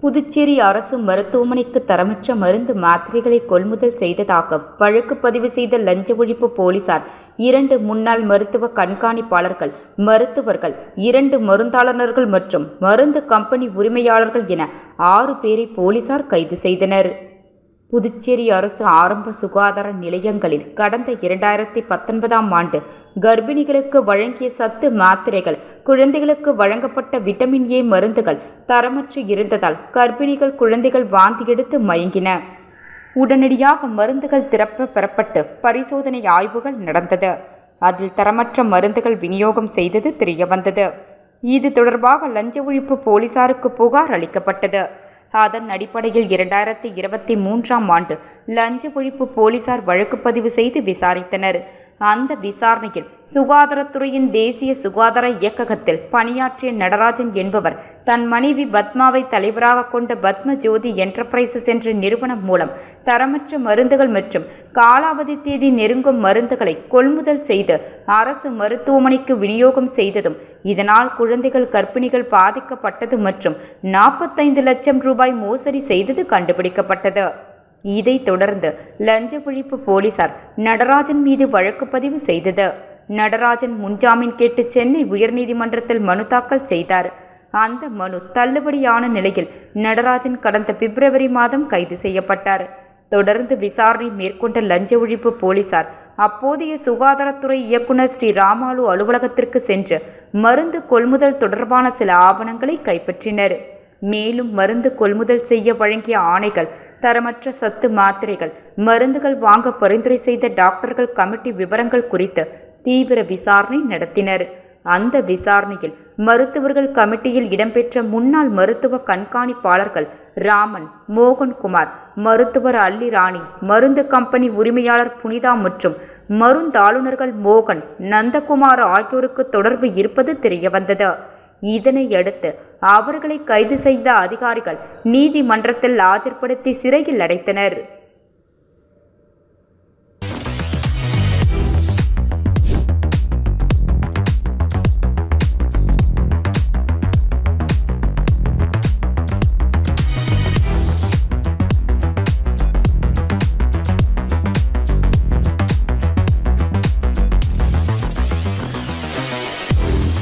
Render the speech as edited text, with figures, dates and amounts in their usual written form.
புதுச்சேரி அரசு மருத்துவமனைக்கு தரமற்ற மருந்து மாத்திரைகளை கொள்முதல் செய்ததாக வழக்கு பதிவு செய்த லஞ்ச ஒழிப்பு போலீசார் 2 முன்னாள் மருத்துவ கண்காணிப்பாளர்கள், மருத்துவர்கள், 2 மருந்தாளர்கள் மற்றும் மருந்து கம்பெனி உரிமையாளர்கள் என 6 பேரை போலீசார் கைது செய்தனர். புதுச்சேரி அரசு ஆரம்ப சுகாதார நிலையங்களில் கடந்த 2019ஆம் ஆண்டு கர்ப்பிணிகளுக்கு வழங்கிய சத்து மாத்திரைகள், குழந்தைகளுக்கு வழங்கப்பட்ட விட்டமின் ஏ மருந்துகள் தரமற்று இருந்ததால் கர்ப்பிணிகள், குழந்தைகள் வாந்தி எடுத்து மயங்கின. உடனடியாக மருந்துகள் திரும்ப பெறப்பட்டு பரிசோதனை ஆய்வுகள் நடந்தது. அதில் தரமற்ற மருந்துகள் விநியோகம் செய்தது தெரியவந்தது. இது தொடர்பாக லஞ்ச ஒழிப்பு போலீசாருக்கு புகார் அளிக்கப்பட்டது. அதன் அடிப்படையில் 2023ஆம் ஆண்டு லஞ்ச ஒழிப்பு போலீசார் வழக்கு பதிவு செய்து விசாரித்தனர். அந்த விசாரணையில் சுகாதாரத்துறையின் தேசிய சுகாதார இயக்ககத்தில் பணியாற்றிய நடராஜன் என்பவர் தன் மனைவி பத்மாவை தலைவராக கொண்ட பத்ம ஜோதி என்டர்பிரைசஸ் என்ற நிறுவனம் மூலம் தரமற்ற மருந்துகள் மற்றும் காலாவதி தேதி நெருங்கும் மருந்துகளை கொள்முதல் செய்து அரசு மருத்துவமனைக்கு விநியோகம் செய்ததும், இதனால் குழந்தைகள், கர்ப்பிணிகள் பாதிக்கப்பட்டது மற்றும் 45 லட்சம் ரூபாய் மோசடி செய்தது கண்டுபிடிக்கப்பட்டது. இதைத் தொடர்ந்து லஞ்ச ஒழிப்பு போலீசார் நடராஜன் மீது வழக்கு பதிவு செய்தது. நடராஜன் முன்ஜாமீன் கேட்டு சென்னை உயர்நீதிமன்றத்தில் மனு தாக்கல் செய்தார். அந்த மனு தள்ளுபடியான நிலையில் நடராஜன் கடந்த பிப்ரவரி மாதம் கைது செய்யப்பட்டார். தொடர்ந்து விசாரணை மேற்கொண்ட லஞ்ச ஒழிப்பு போலீசார் அப்போதைய சுகாதாரத்துறை இயக்குனர் ஸ்ரீ ராமாலு அலுவலகத்திற்கு சென்று மருந்து கொள்முதல் தொடர்பான சில ஆவணங்களை கைப்பற்றினர். மேலும் மருந்து கொள்முதல் செய்ய வழங்கிய ஆணைகள், தரமற்ற சத்து மாத்திரைகள், மருந்துகள் வாங்க பரிந்துரை செய்த டாக்டர்கள் கமிட்டி விவரங்கள் குறித்து தீவிர விசாரணை நடத்தினர். அந்த விசாரணையில் மருத்துவர்கள் கமிட்டியில் இடம்பெற்ற முன்னாள் மருத்துவ கண்காணிப்பாளர்கள் ராமன், மோகன்குமார், மருத்துவர் அல்லி ராணி, மருந்து கம்பெனி உரிமையாளர் புனிதா மற்றும் மருந்தாளுநர்கள் மோகன், நந்தகுமார் ஆகியோருக்கு தொடர்பு இருப்பது தெரியவந்தது. இதனையடுத்து அவர்களை கைது செய்த அதிகாரிகள் நீதிமன்றத்தில் ஆஜர்படுத்தி சிறையில் அடைத்தனர்.